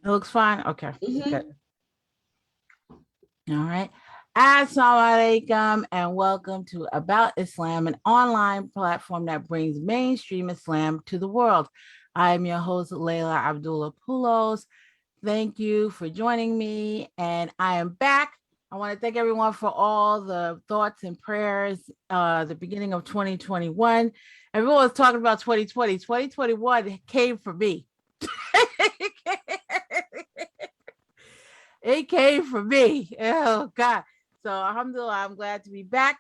It looks fine. Okay, Mhm. good. All right. Assalamu alaikum and welcome to About Islam, an online platform that brings mainstream Islam to the world. I am your host, Layla Abdullah-Poulos. Thank you for joining me, and I am back. I want to thank everyone for all the thoughts and prayers. The beginning of 2021, everyone was talking about 2020. 2021 came for me. It came for me. Oh God. So alhamdulillah, I'm glad to be back.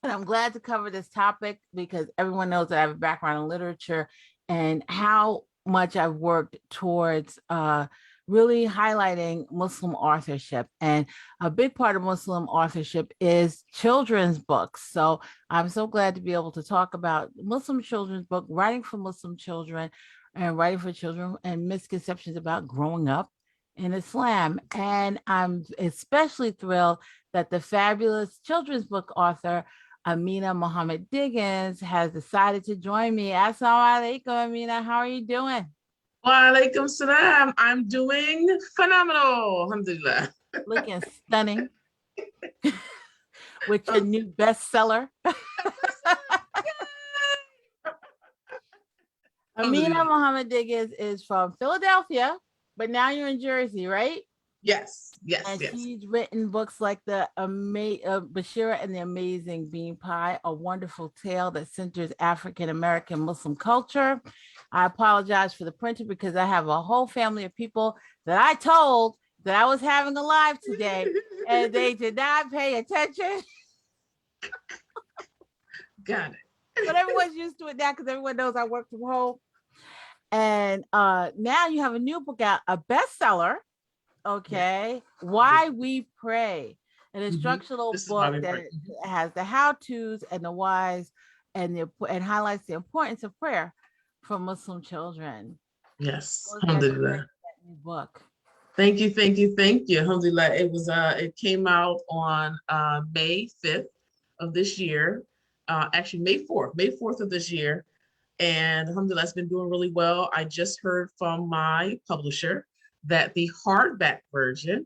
And I'm glad to cover this topic because everyone knows that I have a background in literature and how much I've worked towards really highlighting Muslim authorship. And a big part of Muslim authorship is children's books. So I'm so glad to be able to talk about Muslim children's book, writing for Muslim children and writing for children and misconceptions about growing up in Islam. And I'm especially thrilled that the fabulous children's book author, Ameenah Muhammad-Diggins, has decided to join me. Assalamu alaikum, Ameenah. How are you doing? Wa alaikum salam. I'm doing phenomenal. Alhamdulillah. Looking stunning with your new bestseller. Ameenah Alhamdulillah. Muhammad-Diggins is from Philadelphia, but now you're in Jersey, right? Yes, yes, And yes. she's written books like Bashira and the Amazing Bean Pie, a wonderful tale that centers African American Muslim culture. I apologize for the printer because I have a whole family of people that I told that I was having a live today, and they did not pay attention. Got But everyone's used to it now because everyone knows I work from home. And now you have a new book out, a bestseller. it. Okay, Yes. Why We Pray, an Mhm. instructional This is why book we that pray. Mhm. has the how-tos and the whys and highlights the importance of prayer for Muslim children. Yes, Congratulations alhamdulillah. on that new book. Thank you, thank you, thank you. Alhamdulillah. It came out on May 5th of this year. Actually May 4th of this year. And alhamdulillah, it's been doing really well. I just heard from my publisher that the hardback version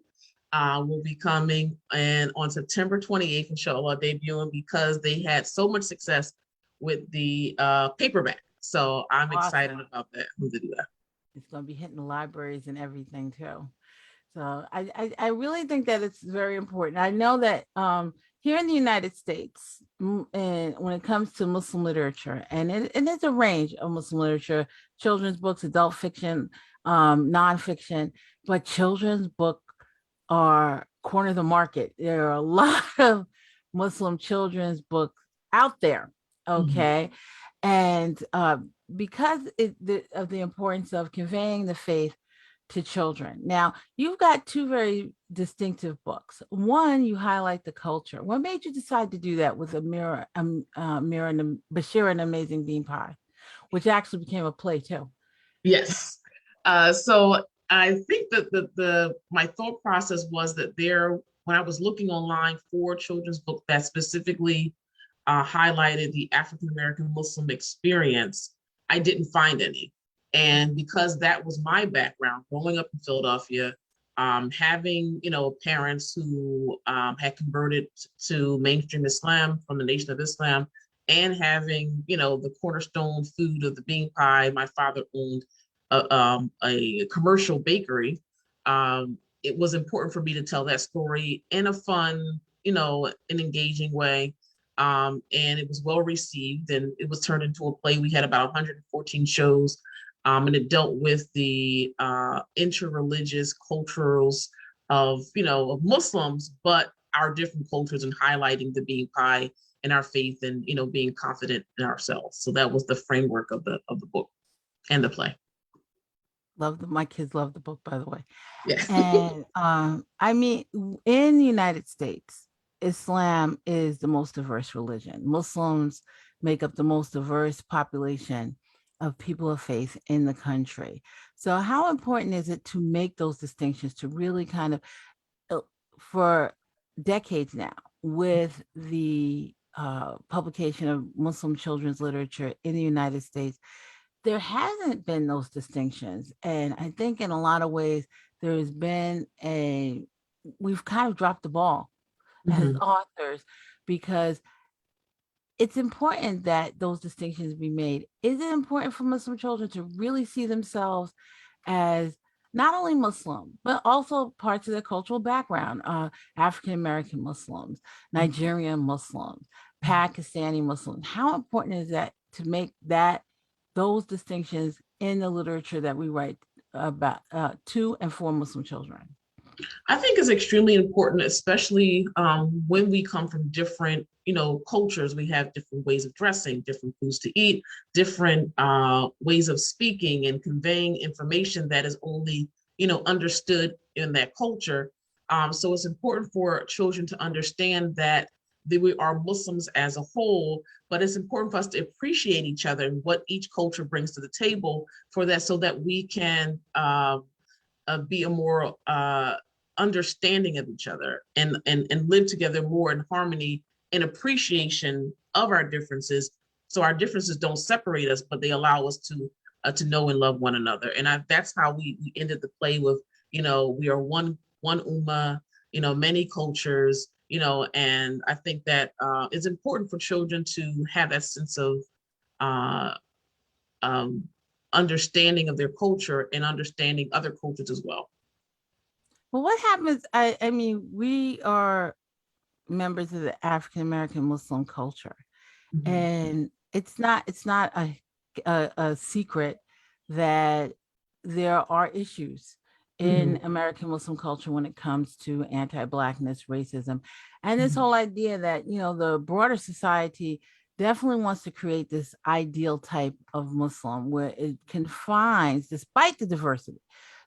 will be coming and on September 28th, inshallah, debuting because they had so much success with the paperback. So I'm excited Awesome. about that. Alhamdulillah. It's going to be hitting the libraries and everything too. So I really think that it's very important. I know that here in the United States, and when it comes to Muslim literature, and it's a range of Muslim literature, children's books, adult fiction, nonfiction, but children's book are corner the market. There are a lot of Muslim children's books out there. Mhm. Okay. And because of the importance of conveying the faith to children. Now, you've got two very distinctive books. One, you highlight the culture. What made you decide to do that with Mirror and Bashir and Amazing Bean Pie, which actually became a play too? Yes. So I think that the my thought process was that there when I was looking online for children's book that specifically highlighted the African American Muslim experience, I didn't find any. And because that was my background, growing up in Philadelphia, having parents who had converted to mainstream Islam from the Nation of Islam, and having the cornerstone food of the bean pie, my father owned a commercial bakery. It was important for me to tell that story in a fun, an engaging way. And it was well received, and it was turned into a play. We had about 114 shows, and it dealt with the interreligious cultures of Muslims, but our different cultures, and highlighting the being pie and our faith, and being confident in ourselves. So that was the framework of the book and the play. My kids love the book, by the way. Yeah. And I mean, in the United States, Islam is the most diverse religion. Muslims make up the most diverse population of people of faith in the country. So, how important is it to make those distinctions, to really kind of, uh, for decades now, with the publication of Muslim children's literature in the United States? there hasn't been those distinctions. And I think in a lot of ways, there has been we've kind of dropped the ball as Mhm. authors, because it's important that those distinctions be made. Is it important for Muslim children to really see themselves as not only Muslim, but also parts of their cultural background? African American Muslims, Nigerian Muslims, Pakistani Muslims. How important is that to make those distinctions in the literature that we write about to and for Muslim children? I think it's extremely important, especially when we come from different, cultures. We have different ways of dressing, different foods to eat, different ways of speaking and conveying information that is only, understood in that culture. So it's important for children to understand that we are Muslims as a whole, but it's important for us to appreciate each other and what each culture brings to the table for that, so that we can be a more understanding of each other and live together more in harmony and appreciation of our differences. So our differences don't separate us, but they allow us to know and love one another. And that's how we ended the play with, we are one ummah, many cultures, and I think that it's important for children to have that sense of uh, um, understanding of their culture and understanding other cultures as well. Well, what happens? I mean, we are members of the African American Muslim culture, Mhm. and it's not a secret that there are issues in Mhm. American Muslim culture when it comes to anti-blackness, racism, and this Mhm. whole idea that the broader society definitely wants to create this ideal type of Muslim where it confines, despite the diversity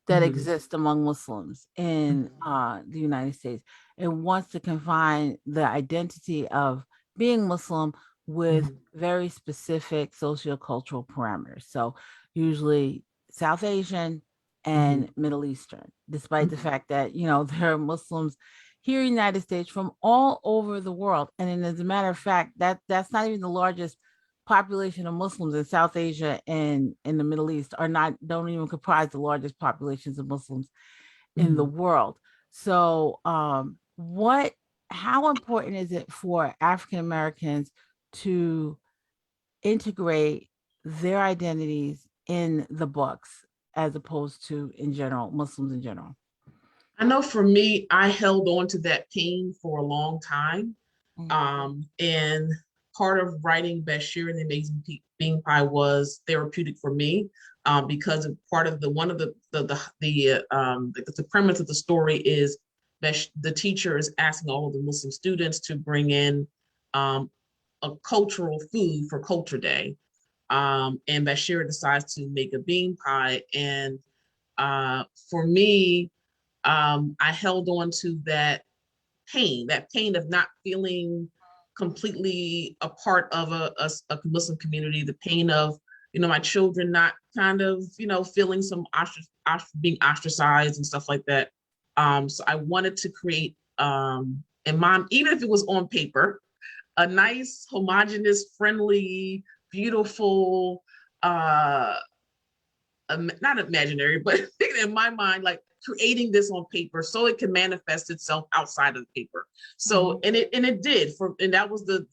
that Mhm. exists among Muslims in Mhm. the United States, it wants to confine the identity of being Muslim with Mhm. very specific sociocultural parameters. So usually South Asian and Mhm. Middle Eastern, despite the Mhm. fact that, there are Muslims here in the United States from all over the world. And then, as a matter of fact, that's not even the largest population of Muslims in South Asia and in the Middle East don't even comprise the largest populations of Muslims in the Mhm. world. So, how important is it for African Americans to integrate their identities in the books as opposed to in general, Muslims in general? I know for me, I held on to that pain for a long time. Mhm. And part of writing Bashir and the Amazing Bean Pie was therapeutic for me, because of part of one of the premise of the story is that the teacher is asking all of the Muslim students to bring in um, a cultural food for Culture Day. And Bashir decides to make a bean pie. And for me, I held on to that pain of not feeling completely a part of a Muslim community, the pain of, my children not kind of, feeling some being ostracized and stuff like that. So I wanted to create, and mom, even if it was on paper, a nice, homogenous, friendly, beautiful, uh, not imaginary, but in my mind, like creating this on paper so it can manifest itself outside of the paper. So, Mhm. and it did and that was the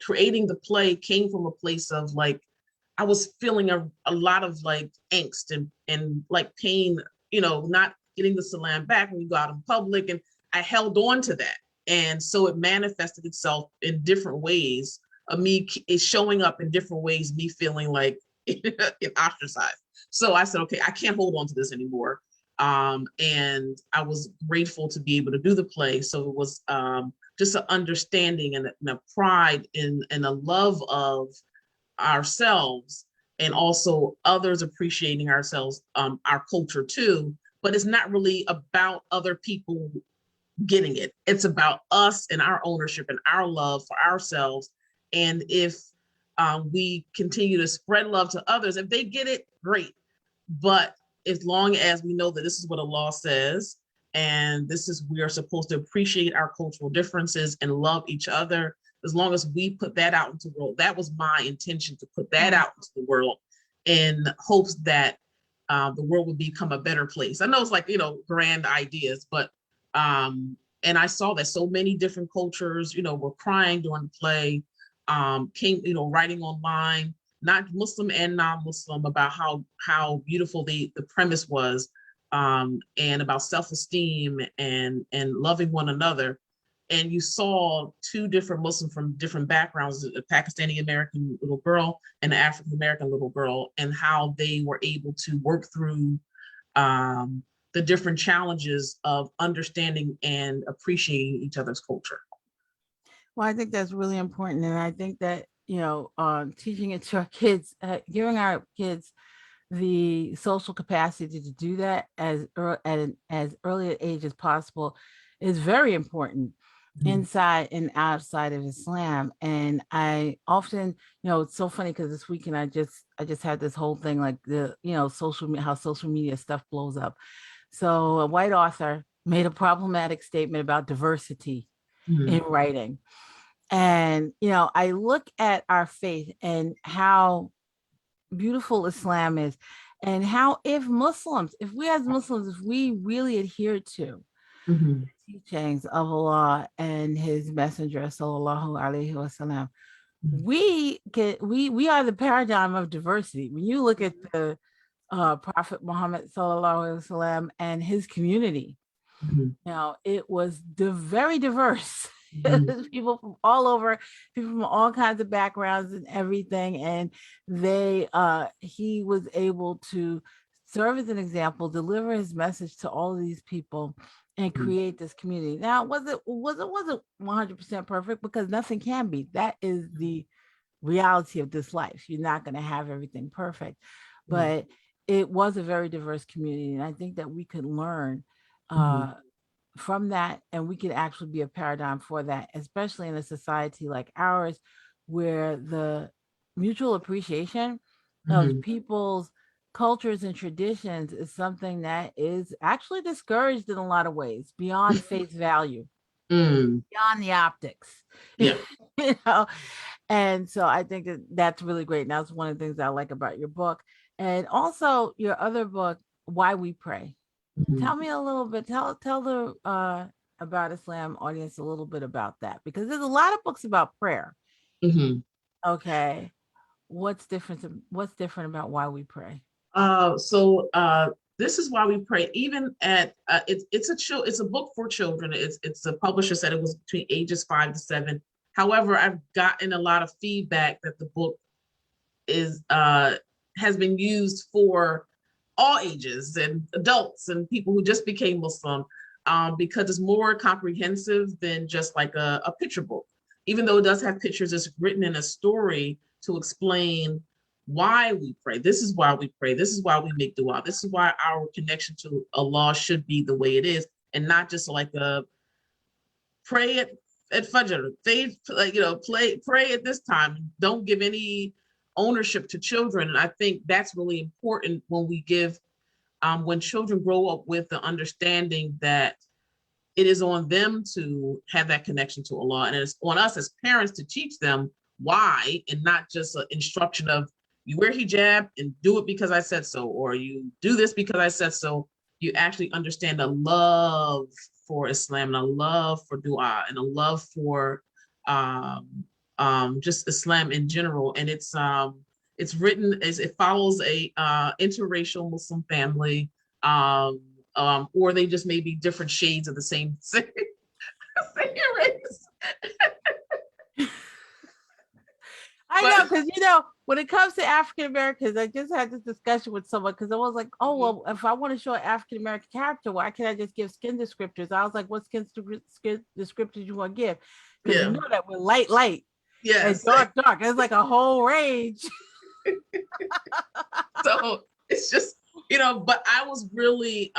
creating the play came from a place of like, I was feeling a lot of like angst and like pain, not getting the salam back when you go out in public. And I held on to that. And so it manifested itself in different ways of me is showing up in different ways, me feeling like ostracized. So I said, okay, I can't hold on to this anymore. And I was grateful to be able to do the play. So it was just an understanding and a pride and a love of ourselves, and also others appreciating ourselves, our culture too. But it's not really about other people getting it. It's about us and our ownership and our love for ourselves. And if we continue to spread love to others, if they get it, great. But as long as we know that this is what a law says, and this is, we are supposed to appreciate our cultural differences and love each other, as long as we put that out into the world, that was my intention, to put that Mhm. out into the world. in hopes that the world would become a better place. I know it's like, grand ideas, but and I saw that so many different cultures, were crying during the play, came, writing online, not Muslim and non-Muslim, about how beautiful the premise was, and about self-esteem and loving one another. And you saw two different Muslims from different backgrounds, a Pakistani American little girl and an African American little girl, and how they were able to work through the different challenges of understanding and appreciating each other's culture. Well, I think that's really important. And I think that, teaching it to our kids, giving our kids the social capacity to do that as early an age as possible is very important inside and outside of Islam. And I often, it's so funny because this weekend I just had this whole thing like the, how social media stuff blows up. So a white author made a problematic statement about diversity in writing. And, I look at our faith and how beautiful Islam is, and how if we as Muslims, if we really adhere to the teachings of Allah and his messenger, sallallahu alaihi wasallam, we are the paradigm of diversity. When you look at the Prophet Muhammad sallallahu alaihi wasallam and his community, it was very diverse. People from all over, people from all kinds of backgrounds and everything, and he was able to serve as an example, deliver his message to all of these people, and create this community. Now, wasn't 100% perfect, because nothing can be. That is the reality of this life. You're not going to have everything perfect, but it was a very diverse community, and I think that we could learn from that, and we could actually be a paradigm for that, especially in a society like ours, where the mutual appreciation of people's cultures and traditions is something that is actually discouraged in a lot of ways, beyond face value, beyond the optics. Yeah. And so I think that's really great. And that's one of the things I like about your book, and also your other book, Why We Pray. Tell me a little bit, tell the About Islam audience a little bit about that, because there's a lot of books about prayer. Okay. What's different about Why We Pray? So this is Why We Pray. Even at it's a book for children. It's a publisher said it was between ages 5 to 7. However, I've gotten a lot of feedback that the book has been used for all ages and adults and people who just became Muslim, because it's more comprehensive than just like a picture book. Even though it does have pictures, it's written in a story to explain why we pray. This is why we pray. This is why we make dua. This is why our connection to Allah should be the way it is, and not just like a pray at Fajr. Pray at this time. Don't give any ownership to children. And I think that's really important when children grow up with the understanding that it is on them to have that connection to Allah, and it's on us as parents to teach them why, and not just an instruction of you wear hijab and do it because I said so, or you do this because I said so. You actually understand a love for Islam and a love for dua and a love for just Islam in general. And it's written as it follows a interracial Muslim family, or they just may be different shades of the same race. I know, because when it comes to African Americans, I just had this discussion with someone, because I was like, oh, well, if I want to show an African American character, why can't I just give skin descriptors? I was like, what skin descriptors you want to give? Because you know that we're light, and dark. It's like a whole range. So it's just, but I was really,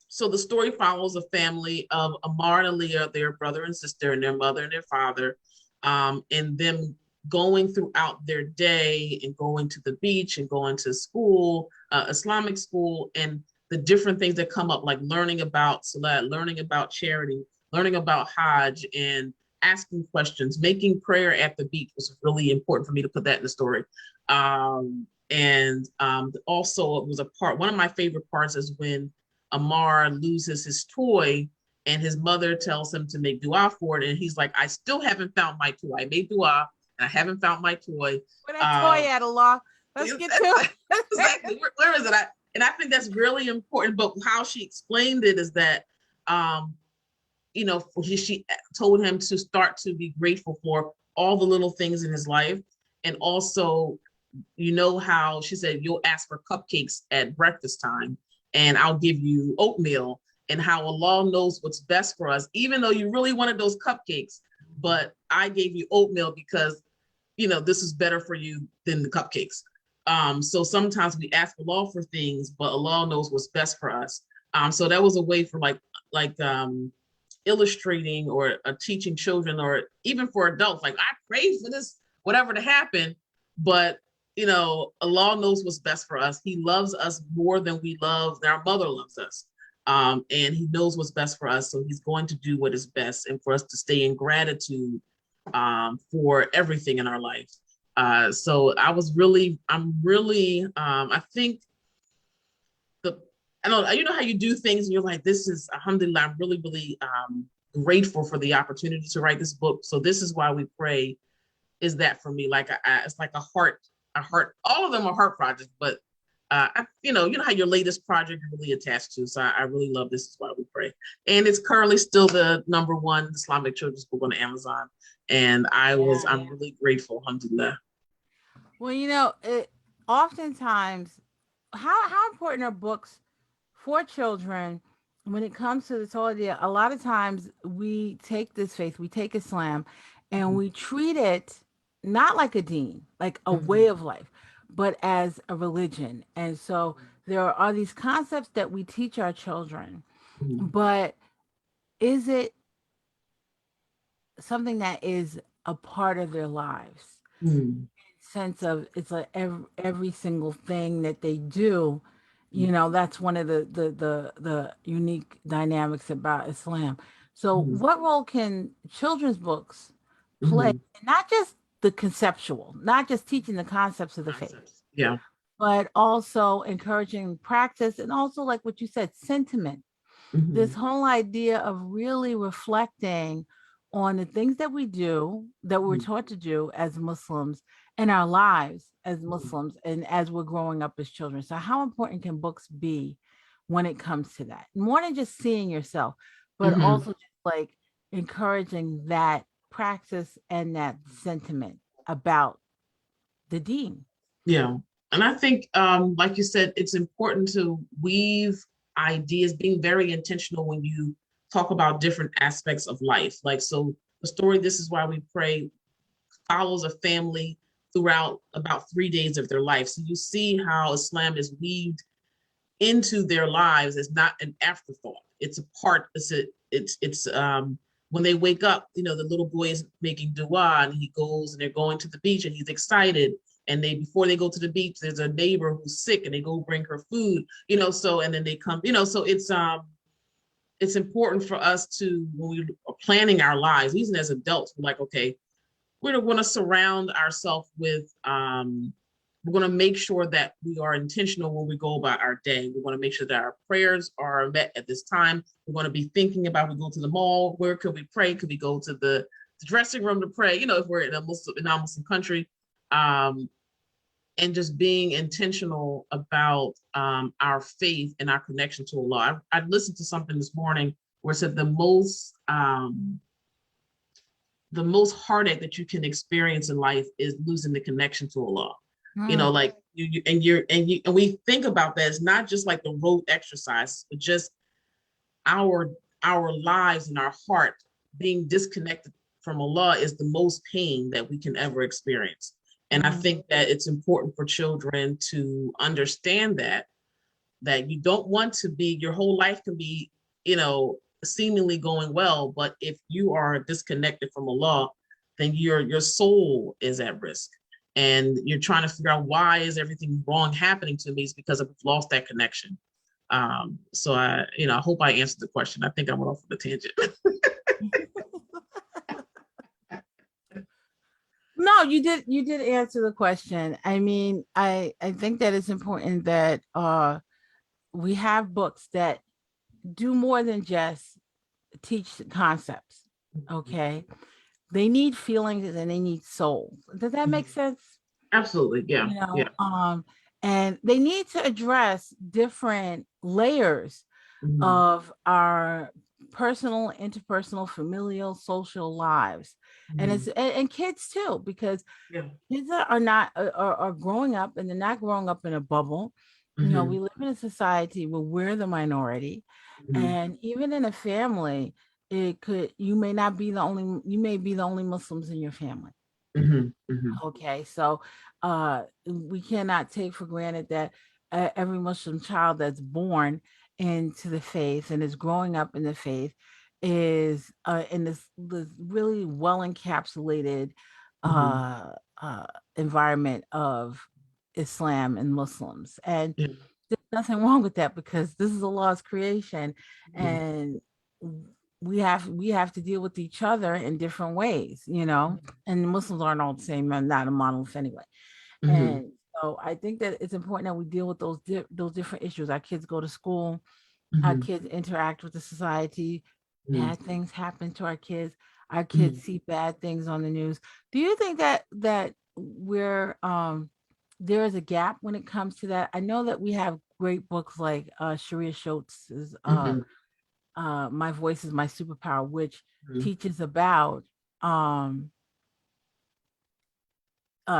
so the story follows a family of Amar and Aaliyah, their brother and sister, and their mother and their father, and them going throughout their day and going to the beach and going to school, Islamic school, and the different things that come up, like learning about Salat, learning about charity, learning about Hajj, and asking questions, making prayer at the beach was really important for me to put that in the story. And also it was one of my favorite parts is when Amar loses his toy and his mother tells him to make dua for it. And he's like, I still haven't found my toy. I made dua and I haven't found my toy. Where that toy at, Allah? Let's get to it. Exactly. Where is it? And I think that's really important. But how she explained it is that, she told him to start to be grateful for all the little things in his life. And also, how she said, you'll ask for cupcakes at breakfast time and I'll give you oatmeal, and how Allah knows what's best for us, even though you really wanted those cupcakes, but I gave you oatmeal because, this is better for you than the cupcakes. So sometimes we ask Allah for things, but Allah knows what's best for us. So that was a way for illustrating or teaching children, or even for adults, like I pray for this, whatever to happen, but Allah knows what's best for us. He loves us more than our mother loves us. And he knows what's best for us. So he's going to do what is best, and for us to stay in gratitude for everything in our life. So I think I know how you do things and you're like, this is, alhamdulillah, I'm really, really grateful for the opportunity to write this book. So this is why we pray, is that for me, like, it's like a heart, all of them are heart projects, but you know how your latest project you're really attached to. So I really love This Is Why We Pray. And it's currently still the #1 Islamic children's book on Amazon. And I'm really grateful, alhamdulillah. Well, oftentimes, how important are books for children when it comes to this whole idea? A lot of times we take this faith, we take Islam, and we treat it not like a deen, like a way of life, but as a religion. And so there are these concepts that we teach our children, but is it something that is a part of their lives? Sense of it's like every single thing that they do, that's one of the unique dynamics about Islam. So what role can children's books play, not just the conceptual, not just teaching the concepts of the faith, Yeah. but also encouraging practice, and also, like what you said, sentiment, this whole idea of really reflecting on the things that we do, that we're taught to do as Muslims in our lives as Muslims and as we're growing up as children. So how important can books be when it comes to that? More than just seeing yourself, but also just like encouraging that practice and that sentiment about the deen. Yeah. And I think, like you said, it's important to weave ideas, being very intentional when you talk about different aspects of life. Like, so the story, This Is Why We Pray, follows a family throughout about 3 days of their life. So you see how Islam is weaved into their lives as not an afterthought. It's a part, it's when they wake up, the little boy is making dua and he goes and they're going to the beach and he's excited. And before they go to the beach, there's a neighbor who's sick and they go bring her food, so, and then they come, so it's important for us to, when we are planning our lives, even as adults, we're like, okay, we're going to surround ourselves with, we're going to make sure that we are intentional when we go about our day. We want to make sure that our prayers are met at this time. We're going to be thinking about, we go to the mall, where could we pray? Could we go to the dressing room to pray? If we're in a non-Muslim country, and just being intentional about our faith and our connection to Allah. I listened to something this morning where it said the most heartache that you can experience in life is losing the connection to Allah. Like and we think about that. It's not just like the rote exercise, but just our lives and our heart being disconnected from Allah is the most pain that we can ever experience. And I think that it's important for children to understand that you don't want to be, your whole life can be, seemingly going well, but if you are disconnected from Allah, then your soul is at risk. And you're trying to figure out, why is everything wrong happening to me? It's because I've lost that connection. So I hope I answered the question. I think I went off on a tangent. No, you did answer the question. I mean, I think that it's important that we have books that do more than just teach concepts. Okay. They need feelings and they need souls. Does that make sense? Absolutely. Yeah. You Yeah. know, and they need to address different layers Mhm. of our personal, interpersonal, familial, social lives. And Mhm. and kids too, because Yeah. kids are not are growing up and they're not growing up in a bubble. You know, we Mhm. live in a society where we're the minority, Mhm. and even in a family, it could you may not be the only you may be the only Muslims in your family. Mhm. Mhm. Okay, so we cannot take for granted that every Muslim child that's born into the faith and is growing up in the faith is in this really well encapsulated Mhm. uh, uh, environment of Islam and Muslims. And Yeah. there's nothing wrong with that because this is Allah's creation, Mhm. and we have to deal with each other in different ways, you know. And Muslims aren't all the same, and not a monolith anyway. Mhm. And so I think that it's important that we deal with those different issues. Our kids go to school, our Mhm. kids interact with the society, Mhm. bad things happen to our kids Mhm. see bad things on the news. Do you think that we're there is a gap when it comes to that? I know that we have great books like Sharia Schultz's Mhm. My Voice is My Superpower, which Mhm. teaches about um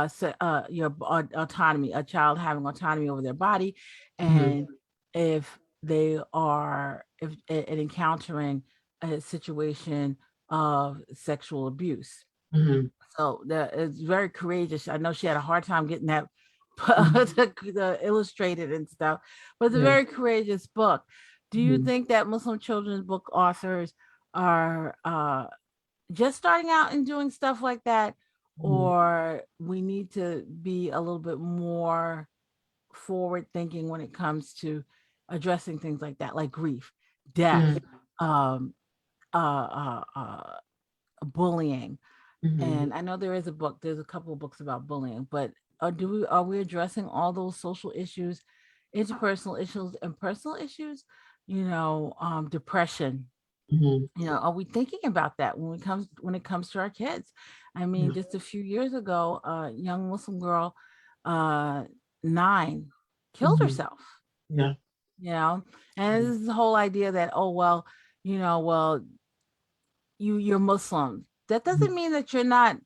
so, your autonomy, a child having autonomy over their body, Mhm. and if they are if and encountering a situation of sexual abuse. Mhm. So that it's very courageous. I know she had a hard time getting that Mhm. illustrated and stuff, but it's a Yeah. very courageous book. Do you Mhm. think that Muslim children's book authors are just starting out and doing stuff like that, Mhm. or we need to be a little bit more forward thinking when it comes to addressing things like that, like grief, death, Mhm. um, uh, uh, uh, bullying? Mhm. And I know there is a book, there's a couple of books about bullying, but are we addressing all those social issues, interpersonal issues, and personal issues? You know, depression, Mhm. you know, are we thinking about that when it comes to our kids? I mean, Yeah. just a few years ago, a young Muslim girl, uh 9, killed Mhm. herself, Yeah. you know. And this is the whole idea that, oh well, you know, well, you're Muslim, that doesn't Mhm. mean that you're not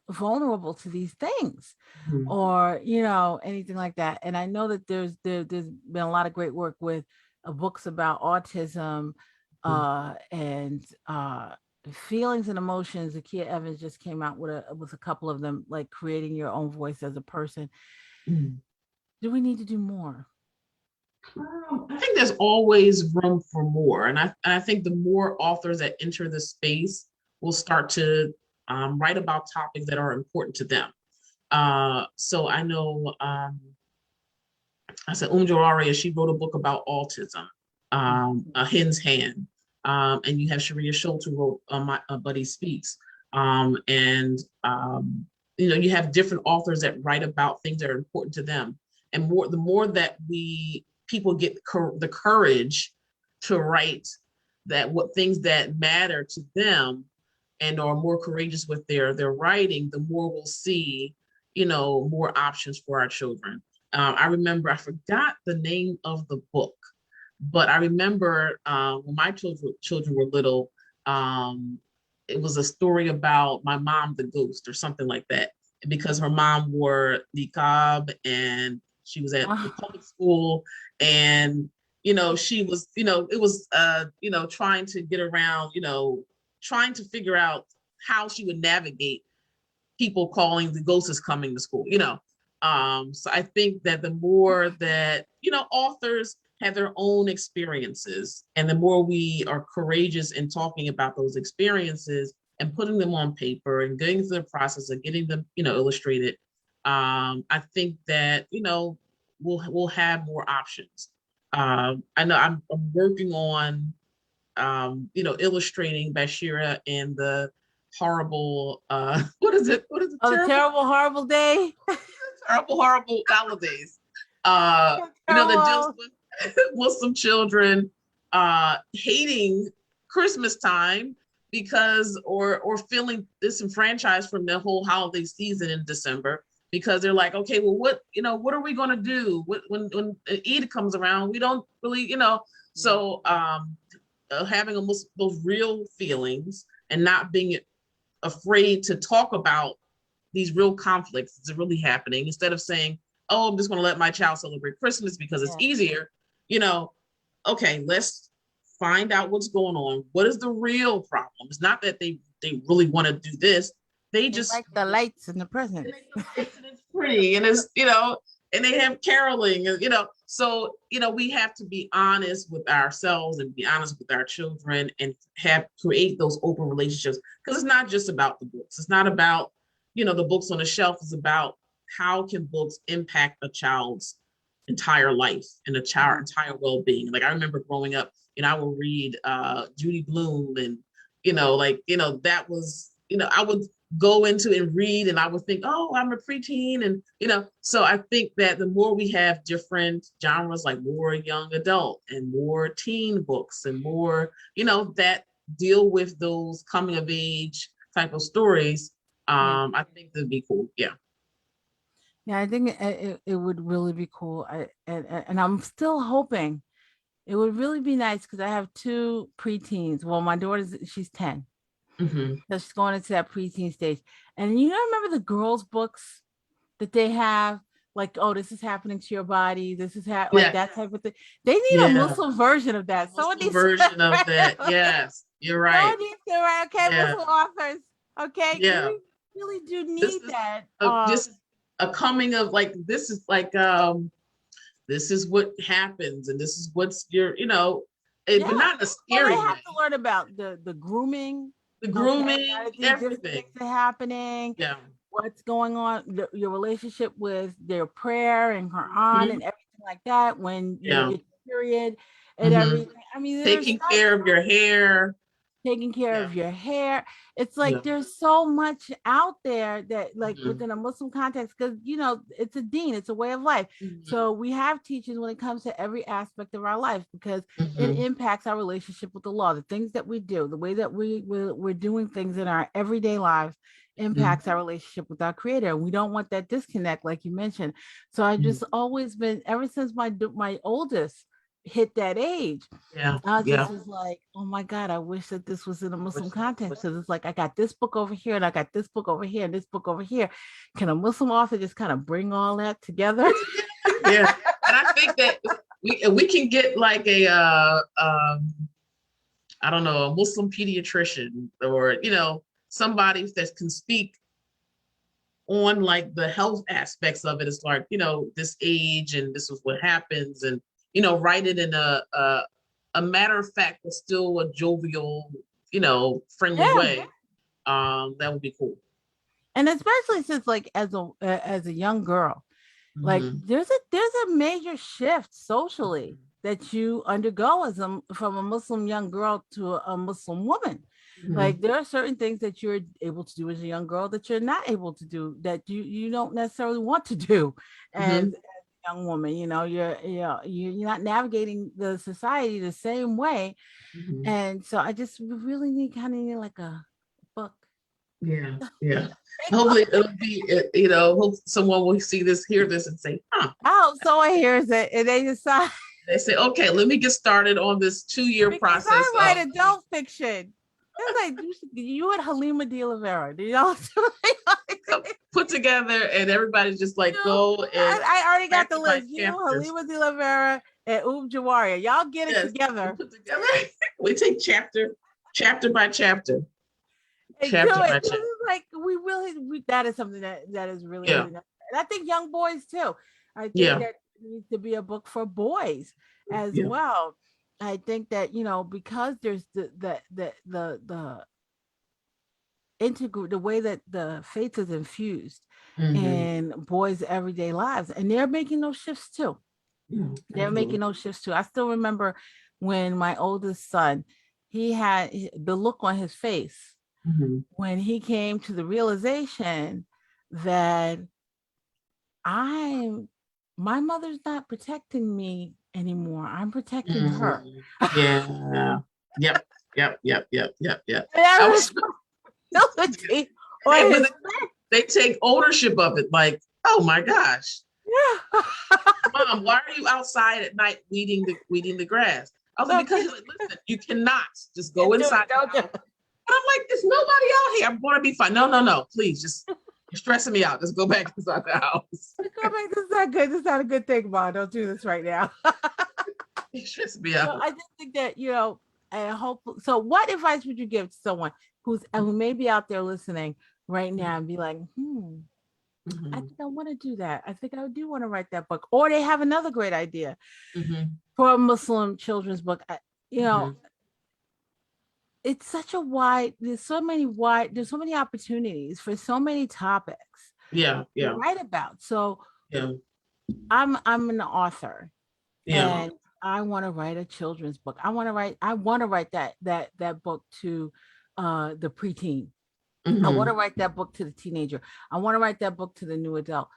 vulnerable to these things, Mhm. or you know, anything like that. And I know that there's been a lot of great work with books about autism, Mhm. and feelings and emotions. Akia Evans just came out with a couple of them, like creating your own voice as a person. Mhm. Do we need to do more? I think there's always room for more, and I think the more authors that enter the space will start to write about topics that are important to them. So I know I said Aria, she wrote a book about autism, A Hen's Hand, and you have Sharia Schultz who wrote My Buddy Speaks, and you know you have different authors that write about things that are important to them, and the more that we people get the courage to write that what things that matter to them and are more courageous with their writing, the more we'll see, you know, more options for our children. I remember I forgot the name of the book, but I remember when my children were little, it was a story about my mom, the ghost, or something like that. Because her mom wore niqab and she was at the Wow. public school, and you know she was, you know, it was you know, trying to get around, you know, trying to figure out how she would navigate people calling the ghost is coming to school, you know. So I think that the more that, you know, authors have their own experiences, and the more we are courageous in talking about those experiences and putting them on paper and getting through the process of getting them, you know, illustrated, I think that, you know, we'll have more options. I know I'm working on you know, illustrating Bashira and the horrible what is it Oh, the terrible, horrible day. terrible, horrible holidays. That deals with Muslim children hating Christmas time because or feeling disenfranchised from the whole holiday season in December because they're like, okay, well, what are we going to do when Eid comes around? We don't really, So having those real feelings and not being afraid to talk about these real conflicts that's really happening instead of saying, oh, I'm just going to let my child celebrate Christmas because it's easier. Okay, let's find out what's going on. What is the real problem? It's not that they really want to do this. They just like the lights and the presents. It's pretty and it's, and they have caroling, and, so, we have to be honest with ourselves and be honest with our children and create those open relationships because it's not just about the books. It's not about, the books on the shelf. It's about how can books impact a child's entire life and a child's entire well-being. Like I remember growing up, I would read Judy Blume and, that was, I would go into and read and I would think, oh, I'm a preteen. And, so I think that the more we have different genres, like more young adult and more teen books and more, that deal with those coming of age type of stories, I think that'd be cool. Yeah. Yeah, I think it would really be cool. And I'm still hoping it would really be nice because I have two preteens. Well, my she's 10. Mm-hmm. So she's going into that preteen stage. And remember the girls' books that they have? Like, oh, this is happening to your body. This is like that type of thing. They need a Muslim version of that. Muslim version of that. Yes, you're right. Okay, Muslim authors. Okay. Yeah. We really do need that. This is a coming of like, this is like, this is what happens and this is what's your, but not a scary way. They have to learn about the grooming. The grooming, everything. Things are happening. Yeah. What's going on, your relationship with their prayer and Quran and everything like that when you get your period and everything. I mean, taking care of your hair. Taking care of your hair. It's like there's so much out there that like within a Muslim context, because it's a deen, it's a way of life. So we have teachings when it comes to every aspect of our life because it impacts our relationship with the law, the things that we do, the way that we're doing things in our everyday lives impacts our relationship with our creator. And we don't want that disconnect, like you mentioned. So I've just always been, ever since my oldest hit that age, I just was like, oh my God, I wish that this was in a Muslim context, because it's like I got this book over here and I got this book over here and this book over here. Can a Muslim author just kind of bring all that together? Yeah, and I think that we can get like a I don't know, a Muslim pediatrician or somebody that can speak on like the health aspects of it. It's like, this age and this is what happens, and write it in a matter of fact, but still a jovial, friendly way. That would be cool. And especially since, like, as a young girl, like there's a major shift socially that you undergo from a Muslim young girl to a Muslim woman. Like there are certain things that you're able to do as a young girl that you're not able to do, that you don't necessarily want to do as young woman. You're not navigating the society the same way. And so I just really need like a book. Yeah. Hopefully it'll be, hope someone will hear this and say, huh. I hope someone hears it and they decide. They say, okay, let me get started on this 2-year process. I write adult fiction. It's like you and Halima de Oliveira. Do y'all put together and everybody's just like go and I already got the list. Halima de Oliveira and Jawaria. Y'all get it together. Put together. We take chapter by chapter. Like we that is something that is really, really nice. And I think young boys too. I think that needs to be a book for boys as well. I think that because there's the way that the faith is infused in boys' everyday lives, and they're making those shifts too. They're making those shifts too. I still remember when my oldest son, he had the look on his face when he came to the realization that my mother's not protecting me anymore. I'm protecting her. Yeah. Yep. Yep. And I I was was, humility they, on but his they take ownership of it. Like, oh my gosh, yeah. Mom, why are you outside at night weeding the grass? I was like, because listen, you cannot just go inside the house. And I'm like, there's nobody out here. I'm gonna be fine. No. Please, just you're stressing me out. Just go back inside the house. Go back. This is not good. This is not a good thing, Mom. Don't do this right now. You're stressing me So out. I just think that, and hope. So, what advice would you give to someone who may be out there listening right now and be like, I think I want to do that. I think I do want to write that book. Or they have another great idea for a Muslim children's book. It's such a there's so many opportunities for so many topics Yeah. to write about. So Yeah. I'm an author. Yeah. And I want to write a children's book. I want to write that book to the preteen. I want to write that book to the teenager. I want to write that book to the new adult.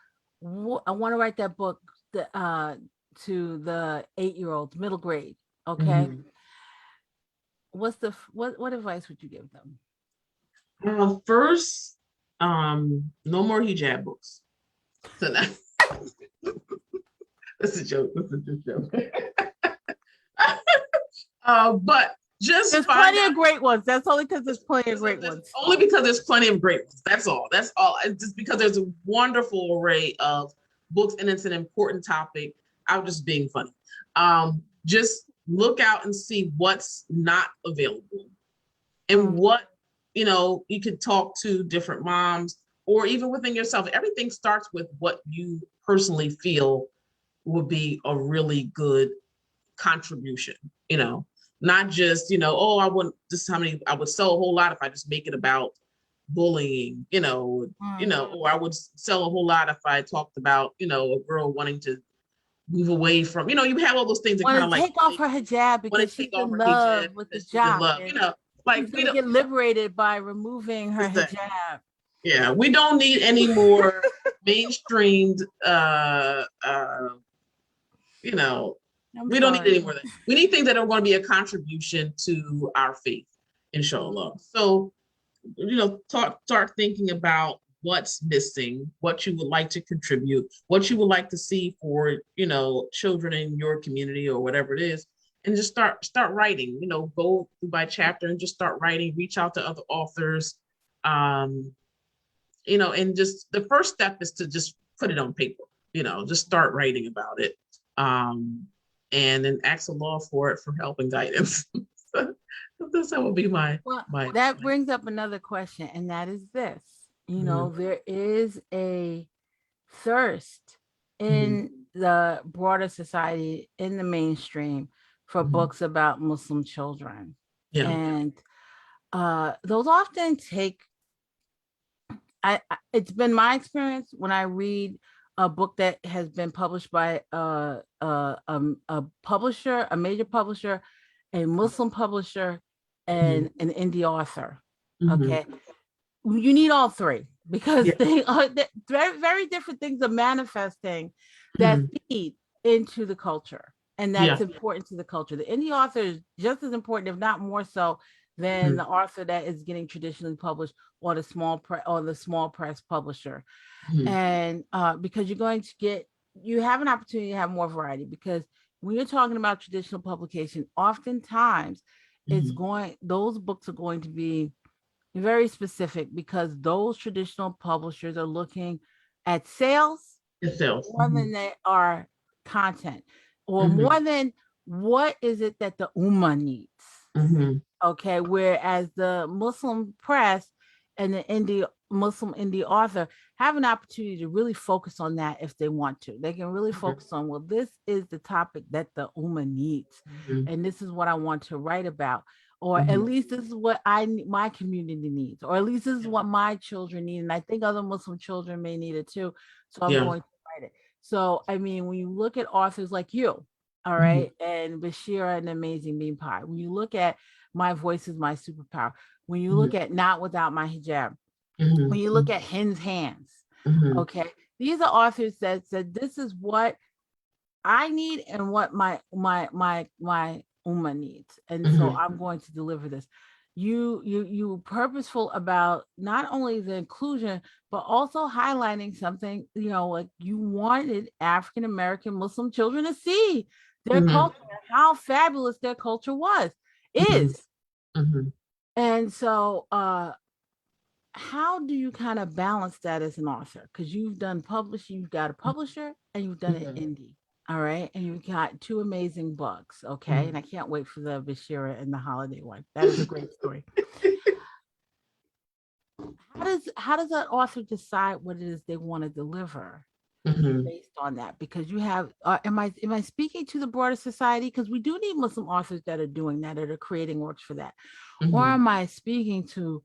I want to write that book to the 8-year-olds, middle grade. Okay. What advice would you give them? First, no more hijab books. So that's that's a joke. This is a joke. But there's plenty of great ones. That's only because there's plenty of great ones. Only because there's plenty of great ones. That's all. It's just because there's a wonderful array of books, and it's an important topic. I'm just being funny. Just look out and see what's not available, and what you could talk to different moms, or even within yourself. Everything starts with what you personally feel would be a really good contribution. Not just, I wouldn't just I would sell a whole lot if I just make it about bullying, or I would sell a whole lot if I talked about, a girl wanting to move away from, you have all those things that kind of take off her hijab because she's in love with the job. Like we don't get liberated by removing her hijab. Yeah, we don't need any more mainstreamed, we don't need any more of that. We need things that are going to be a contribution to our faith, inshallah. So, start thinking about what's missing, what you would like to contribute, what you would like to see for, children in your community or whatever it is, and just start writing. Go through by chapter and just start writing. Reach out to other authors, and just the first step is to just put it on paper. Just start writing about it. And then ask Allah for help and guidance. So that would be my. That brings up another question, and that is this: there is a thirst in the broader society, in the mainstream, for books about Muslim children, and those often take. It's been my experience when I read a book that has been published by a publisher, a major publisher, a Muslim publisher, and an indie author. Okay, you need all three because they are very, very different things are manifesting that feed into the culture, and that's important to the culture. The indie author is just as important, if not more so, than the author that is getting traditionally published or the small press publisher. And because you have an opportunity to have more variety, because when you're talking about traditional publication, oftentimes those books are going to be very specific, because those traditional publishers are looking at sales more than they are content, or more than what is it that the ummah needs. Okay, whereas the Muslim press and the Muslim indie author have an opportunity to really focus on that if they want to. They can really focus on, well, this is the topic that the ummah needs, and this is what I want to write about, or at least this is what my community needs, or at least this is what my children need, and I think other Muslim children may need it too. So I'm going to write it. So I mean, when you look at authors like you, all right, and Bashira and Amazing Bean Pie, when you look at My Voice is My Superpower, when you look at Not Without My Hijab, when you look at Hen's Hands, Mhm. Okay. These are authors that said, this is what I need and what my Uma needs. And so Mhm. I'm going to deliver this. You purposeful about not only the inclusion, but also highlighting something, like you wanted African American Muslim children to see their Mhm. culture, how fabulous their culture Mhm. is. Mhm. And so how do you kind of balance that as an author? Because you've done publishing, you've got a publisher and you've done it Mhm. indie. All right. And you've got two amazing books. Okay. And Mhm. I can't wait for the Bashira and the holiday one. That is a great story. How does that author decide what it is they want to deliver Mhm. based on that? Because you have am I speaking to the broader society? Because we do need Muslim authors that are doing that are creating works for that. Or Mhm. am I speaking to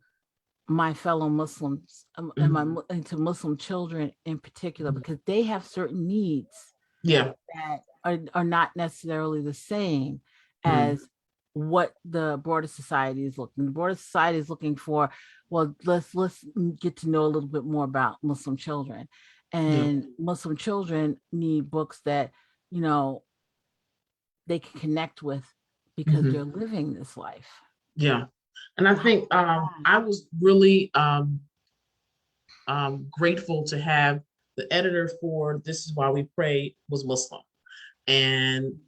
my fellow Muslims Mhm. and to Muslim children in particular, Mhm. because they have certain needs Yeah. that are not necessarily the same Mhm. as what the broader society is looking. The broader society is looking for, well, let's get to know a little bit more about Muslim children. Yeah. And Muslim children need books that, you know, they can connect with because Mhm. they're living this life. Yeah. And I So how think I was really grateful to have the editor for This Is Why We Pray was Muslim. And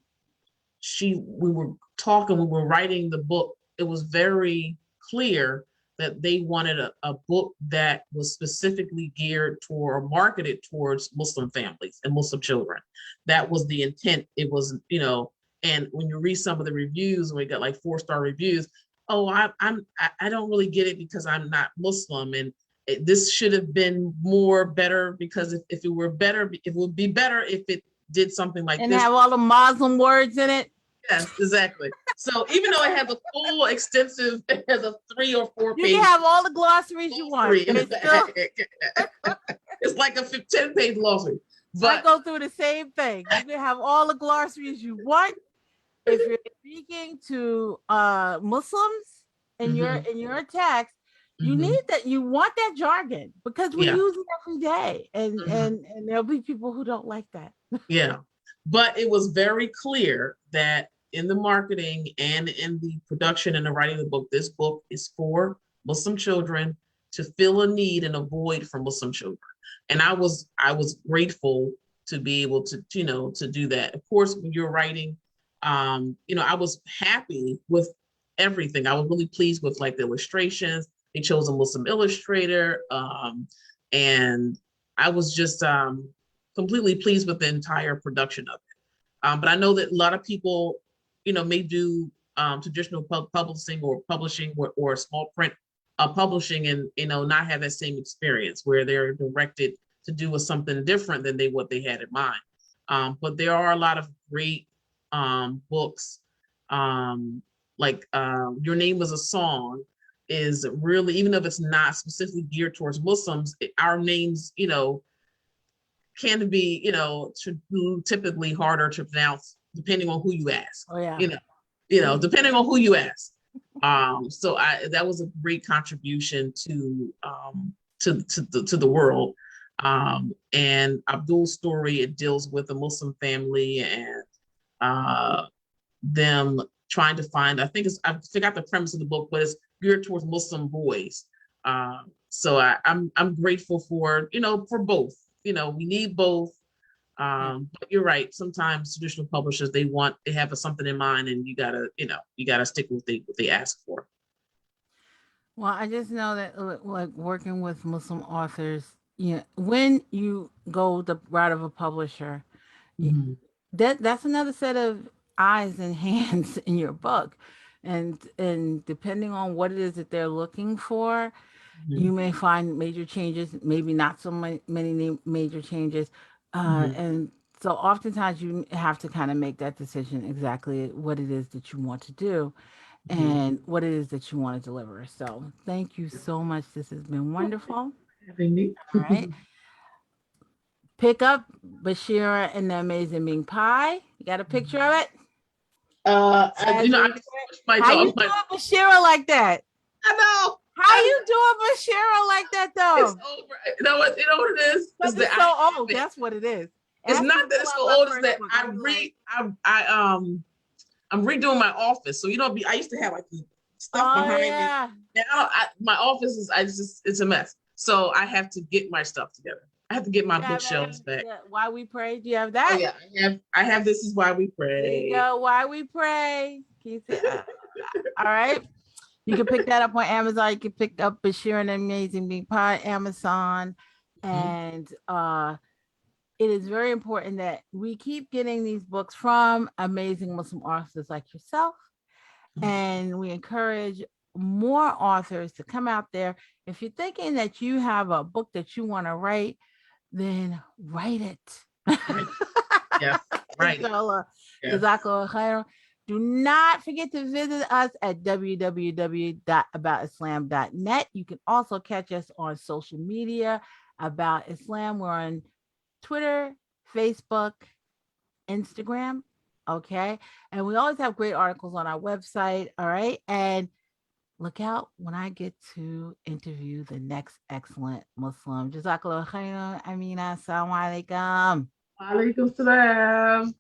we were talking, we were writing the book. It was very clear that they wanted a book that was specifically geared toward or marketed towards Muslim families and Muslim children. That was the intent. It was, and when you read some of the reviews, and we got like 4-star reviews, oh, I don't really get it because I'm not Muslim, and this should have been more better because if it were better, it would be better if it did something like and this. have all the Muslim words in it. Yes, exactly. So even though it has a full extensive, it has a 3 or 4 You can page have all the glossaries you want. glossary in the It's still, back. It's like a 10-page glossary. I But go through the same thing. You can have all the glossaries you want. If you're speaking to Muslims in your mhm, in your text, you need mhm, that. You want that jargon because we yeah, use it every day, and mhm, and and there'll be people who don't like that. yeah. But it was very clear that in the marketing and in the production and the writing of the book, this book is for Muslim children to fill a need and a void for Muslim children. And I was grateful to be able to, to do that. Of course, when you're writing, I was happy with everything. I was really pleased with like the illustrations. They chose a Muslim illustrator. And I was just completely pleased with the entire production of it. But I know that a lot of people, may do traditional publishing or publishing or small print publishing and, not have that same experience where they're directed to do with something different than what they had in mind. But there are a lot of great books, like Your Name is a Song is really, even if it's not specifically geared towards Muslims, our names, can be, typically harder to pronounce depending on who you ask. Oh yeah. Depending on who you ask. So that was a great contribution to the world. And Abdul's story, it deals with a Muslim family and them trying to find. I forgot the premise of the book, but it's geared towards Muslim boys. So I'm grateful for both. We need both. Yeah. But you're right. Sometimes traditional publishers they have something in mind, and you gotta stick with what they ask for. Well, I just know that like working with Muslim authors, when you go the route of a publisher, Mhm. that's another set of eyes and hands in your book, and depending on what it is that they're looking for, you Mhm. may find major changes, maybe not so many major changes, Mhm. and so oftentimes you have to kind of make that decision exactly what it is that you want to do Mhm. and what it is that you want to deliver. So thank you so much. This has been wonderful. All Having me. right. Pick up Bashira and the Amazing Ming Pie. You got a picture of it? I As we just do it? pushed my How you dog. doing Bashira like that? I know. How you doing Bashira like that It's though? over. You know what it is? Because Is that it's I so have old. it. That's what it is. It's Ask me not that who it's I so love old, it's first that book. I I'm like, read I'm redoing my office. So you know, I used to have like the stuff oh behind me. yeah. Now my office is it's a mess. So I have to get my stuff together. I have to get my You have bookshelves back. yeah, Why We Pray? Do you have Oh that? yeah, I have This Is Why We There you Pray. go. Why We Pray. Can you say, all right. You can pick that up on Amazon. You can pick up Bashir and the Amazing Big Pie, Amazon. Mhm. And it is very important that we keep getting these books from amazing Muslim authors like yourself. And we encourage more authors to come out there. If you're thinking that you have a book that you want to write, then write it. Right. Yes. Right. Inshallah. Yes. Jazakallah khair. Do not forget to visit us at www.aboutislam.net. You can also catch us on social media about Islam. We're on Twitter, Facebook, Instagram. Okay. And we always have great articles on our website. All right. And look out when I get to interview the next excellent Muslim. Jazakallah khairan. Ameenah. Assalamu alaikum. Alaikum salam.